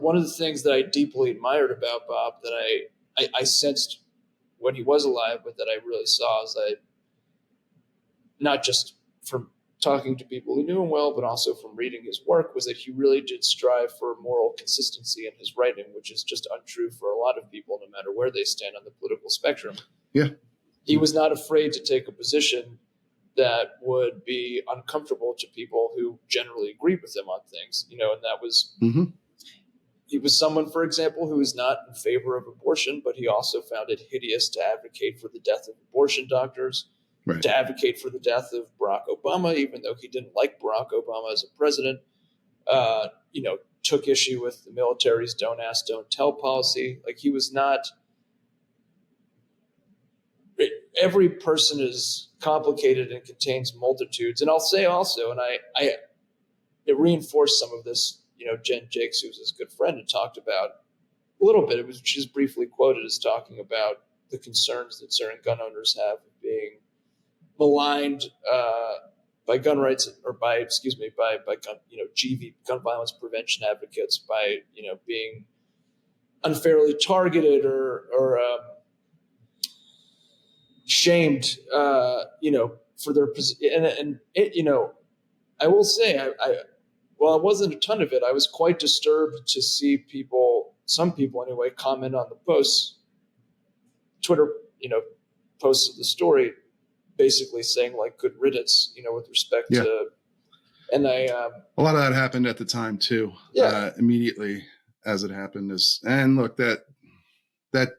one of the things that I deeply admired about Bob that I sensed when he was alive, but that I really saw as not just from talking to people who knew him well, but also from reading his work, was that he really did strive for moral consistency in his writing, which is just untrue for a lot of people, no matter where they stand on the political spectrum. Yeah. He was not afraid to take a position that would be uncomfortable to people who generally agreed with him on things, and that was, he was someone, for example, who is not in favor of abortion, but he also found it hideous to advocate for the death of abortion doctors, right, to advocate for the death of Barack Obama, even though he didn't like Barack Obama as a president, took issue with the military's don't ask, don't tell policy. Like, he was not, every person is complicated and contains multitudes. And I'll say also, and it reinforced some of this, Jen Jakes, who's his good friend, and talked about a little bit. It was just briefly quoted as talking about the concerns that certain gun owners have of being maligned by gun rights, or by gun, GV, gun violence prevention advocates, by being unfairly targeted or shamed, for their position. And it, I will say, well, it wasn't a ton of it. I was quite disturbed to see some people anyway, comment on the posts, Twitter, posts of the story, basically saying like good riddance, with respect to, and a lot of that happened at the time too. Immediately as it happened and look, that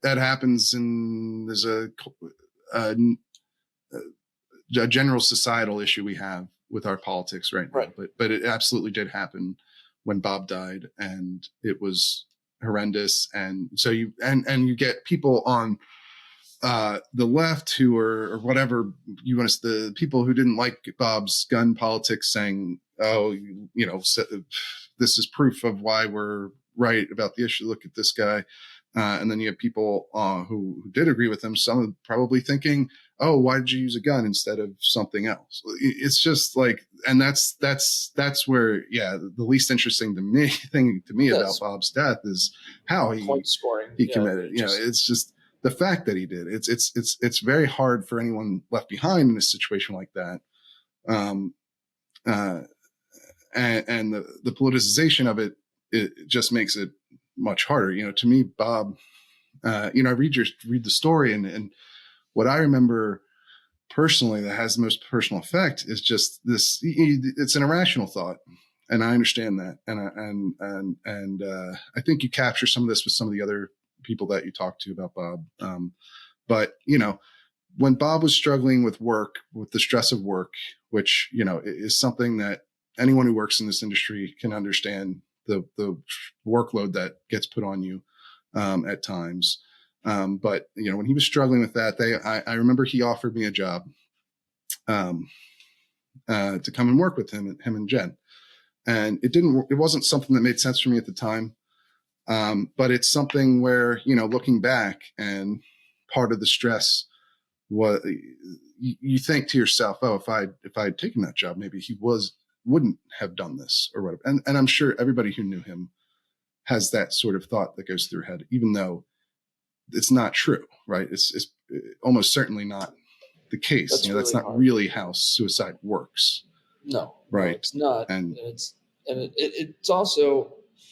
happens, and there's a general societal issue we have with our politics right now, but it absolutely did happen when Bob died, and it was horrendous. And so you get people on the left who are, or whatever you want to, the people who didn't like Bob's gun politics saying, oh, this is proof of why we're right about the issue. Look at this guy. And then you have people who did agree with him, some probably thinking, oh, why did you use a gun instead of something else? It's just like, and that's where, the least interesting thing to me about Bob's death is how he committed. It's just the fact that he did. It's very hard for anyone left behind in a situation like that. And the politicization of it just makes it much harder. To me, Bob, I read the story, and what I remember personally that has the most personal effect is just this. It's an irrational thought, and I understand that, and I think you capture some of this with some of the other people that you talked to about Bob. But when Bob was struggling with the stress of work, which is something that anyone who works in this industry can understand, the workload that gets put on you at times. But when he was struggling with that, I remember he offered me a job to come and work with him and Jen. And it wasn't something that made sense for me at the time. But it's something where, looking back, and part of the stress was, you think to yourself, oh, if I'd taken that job, maybe he wouldn't have done this or whatever. And I'm sure everybody who knew him has that sort of thought that goes through their head, even though it's not true, right? It's almost certainly not the case. That's really not hard. Really how suicide works. No, right. No, it's not. And it's also,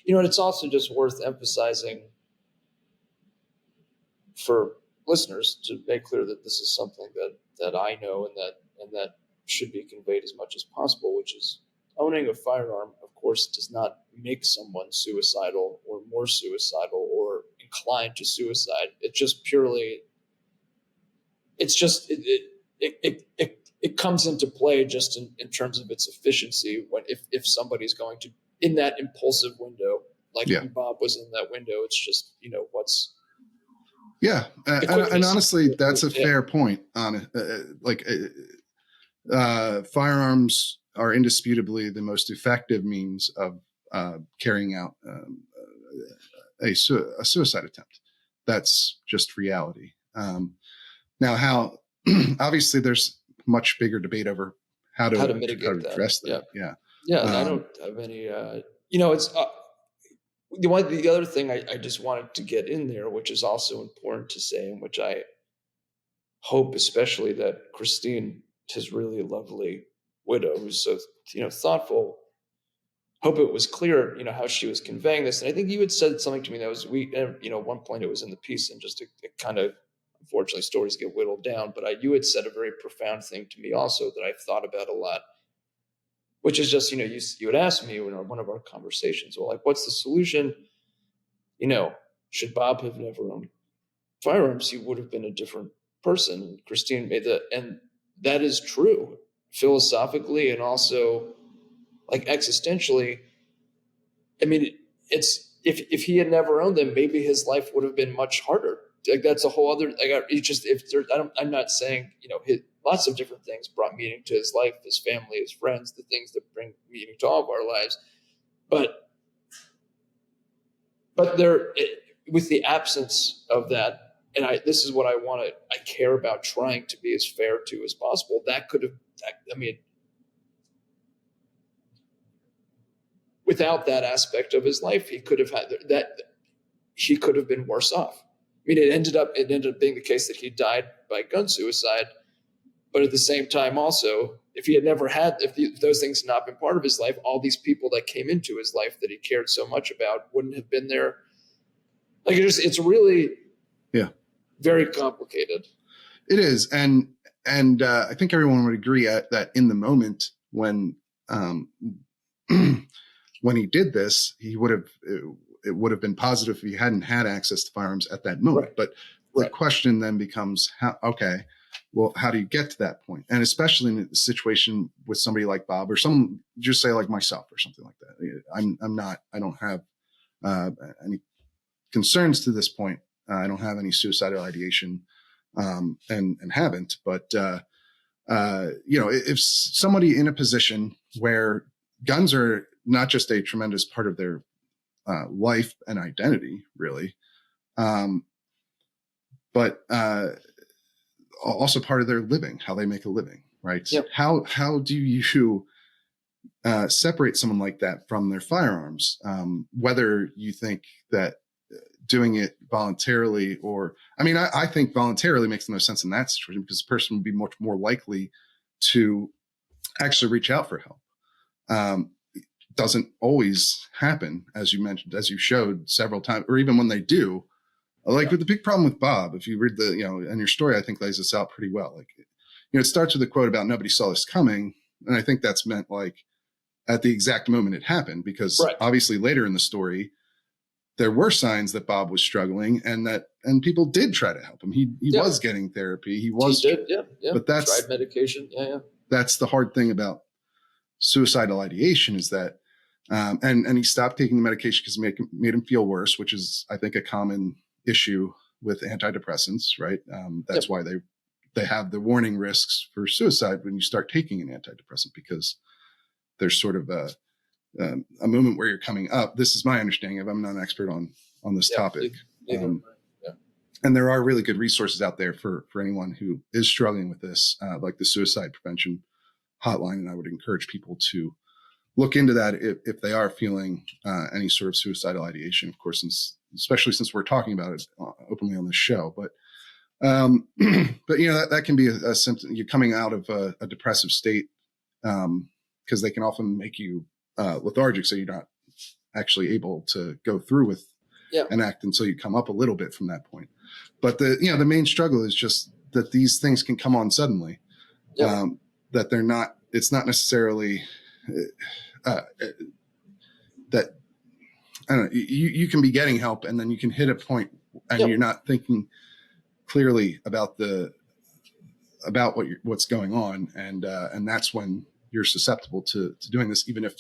and it's also just worth emphasizing for listeners to make clear that this is something that I know and that should be conveyed as much as possible, which is owning a firearm, of course, does not make someone suicidal or more suicidal or inclined to suicide. It just purely, it comes into play just in terms of its efficiency when if somebody's going to, in that impulsive window, like when Bob was in that window, it's just, what's. Yeah. And honestly, that's a fair point on it. Firearms are indisputably the most effective means of carrying out a suicide attempt. That's just reality. Now, how obviously there's much bigger debate over how to mitigate address that. Yeah. And I don't have any. It's The other thing I just wanted to get in there, which is also important to say, and which I hope especially that Christine, his really lovely widow, who's so thoughtful, hope it was clear how she was conveying this. And I think you had said something to me that was at one point it was in the piece, and just it kind of, unfortunately, stories get whittled down. But you had said a very profound thing to me also that I've thought about a lot, which is just you had asked me in one of our conversations, well, like, what's the solution? Should Bob have never owned firearms, he would have been a different person. Christine made that, and that is true philosophically and also like existentially. I mean, it's if he had never owned them, maybe his life would have been much harder. Like that's a whole other. It's just if there, I'm not saying lots of different things brought meaning to his life, his family, his friends, the things that bring meaning to all of our lives, but there, with the absence of that, and this is what I care about trying to be as fair to as possible. That could have, without that aspect of his life, he could have had that. He could have been worse off. It ended up being the case that he died by gun suicide. But at the same time, also, if he had never had, if those things had not been part of his life, all these people that came into his life that he cared so much about wouldn't have been there. Like it's really, very complicated. It is, and I think everyone would agree that in the moment when when he did this, it would have been positive if he hadn't had access to firearms at that moment. Right. But the question then becomes, how do you get to that point? And especially in a situation with somebody like Bob or someone, just say like myself or something like that. I don't have any concerns to this point. I don't have any suicidal ideation, and haven't, but, if somebody in a position where guns are not just a tremendous part of their life and identity, really, but also part of their living, how they make a living, right? Yep. How do you separate someone like that from their firearms? Whether you think that doing it voluntarily I think voluntarily makes the most sense in that situation, because the person would be much more likely to actually reach out for help. Doesn't always happen, as you mentioned, as you showed several times, or even when they do. With the big problem with Bob, if you read and your story, I think lays this out pretty well. It starts with a quote about nobody saw this coming. And I think that's meant at the exact moment it happened, because obviously later in the story, there were signs that Bob was struggling and people did try to help him. He was getting therapy. He did. Yeah. But that's tried medication. Yeah. That's the hard thing about suicidal ideation, is that, and he stopped taking the medication because it made him feel worse, which is, I think, a common issue with antidepressants, right? That's why they have the warning risks for suicide when you start taking an antidepressant, because there's sort of a moment where you're coming up. This is my understanding of. I'm not an expert on this topic. And there are really good resources out there for anyone who is struggling with this, like the suicide prevention hotline. And I would encourage people to look into that if they are feeling any sort of suicidal ideation, of course, especially since we're talking about it openly on this show. But that can be a symptom. You're coming out of a depressive state, because they can often make you lethargic, so you're not actually able to go through with an act until you come up a little bit from that point. But the main struggle is just that these things can come on suddenly. That they're not. It's not necessarily that. I don't know. You can be getting help, and then you can hit a point, and you're not thinking clearly about what's going on, and that's when you're susceptible to doing this, even if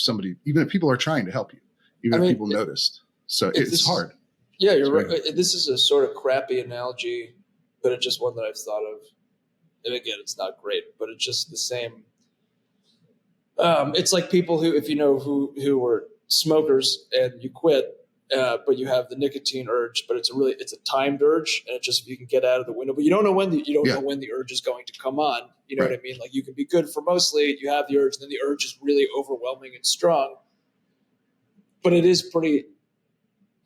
people are trying to help you, if people noticed. So it's hard. Yeah, you're right. This is a sort of crappy analogy, but it's just one that I've thought of. And again, it's not great, but it's just the same. It's like people who were smokers and you quit, but you have the nicotine urge, but it's a timed urge, and it's just, if you can get out of the window, but you don't know when the urge is going to come on. You know what I mean? Like, you can be good for mostly, you have the urge, and then the urge is really overwhelming and strong. But it is pretty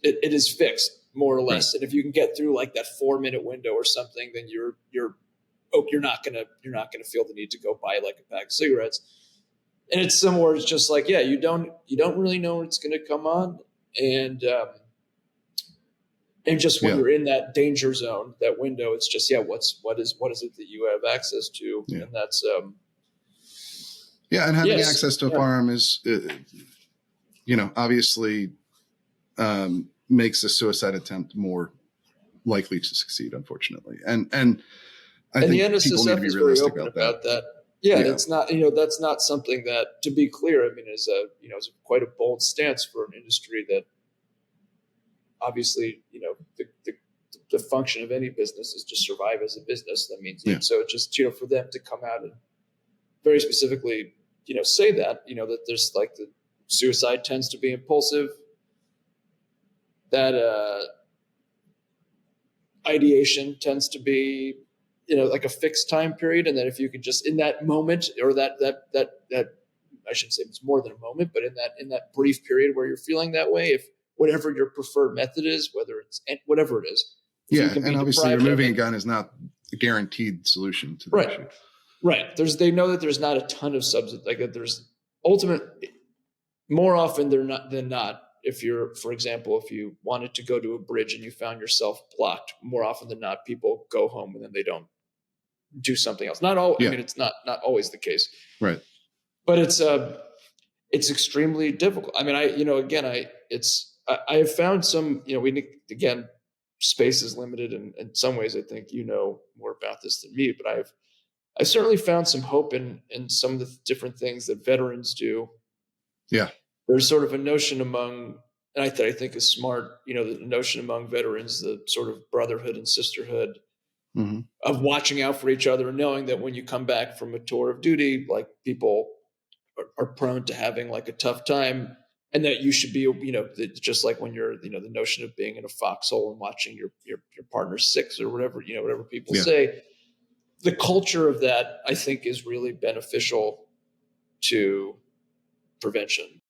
it is fixed more or less. Right. And if you can get through like that 4-minute window or something, then you're not gonna feel the need to go buy like a pack of cigarettes. And it's similar. It's just like, yeah, you don't really know when it's going to come on, and just when you're in that danger zone, that window, it's just, yeah, what is it that you have access to, and that's and having access to a firearm is, obviously makes a suicide attempt more likely to succeed, unfortunately, and I think the people need to be realistic about that. Yeah, it's not, that's not something that, to be clear, I mean, is quite a bold stance for an industry that obviously, the function of any business is to survive as a business. That means, so just, for them to come out and very specifically, say that, that there's like the suicide tends to be impulsive, that ideation tends to be, like a fixed time period. And that if you could just in that moment, or that I shouldn't say it's more than a moment, but in that brief period where you're feeling that way, if whatever your preferred method is, whatever it is. And obviously removing a gun is not a guaranteed solution to the issue. Right. They know that there's not a ton of substance, like that there's more often than not, if you're, for example, if you wanted to go to a bridge and you found yourself blocked, more often than not, people go home and then they don't do something else. Not all. I mean, it's not always the case. Right. But it's extremely difficult. I mean, I have found some, again, space is limited, and in some ways I think more about this than me, but I certainly found some hope in some of the different things that veterans do. Yeah. There's sort of a notion among, and I think is smart, the notion among veterans, the sort of brotherhood and sisterhood of watching out for each other and knowing that when you come back from a tour of duty, like people are prone to having like a tough time, and that you should be, just like when you're, the notion of being in a foxhole and watching your partner six or whatever, whatever people say, the culture of that, I think, is really beneficial to prevention.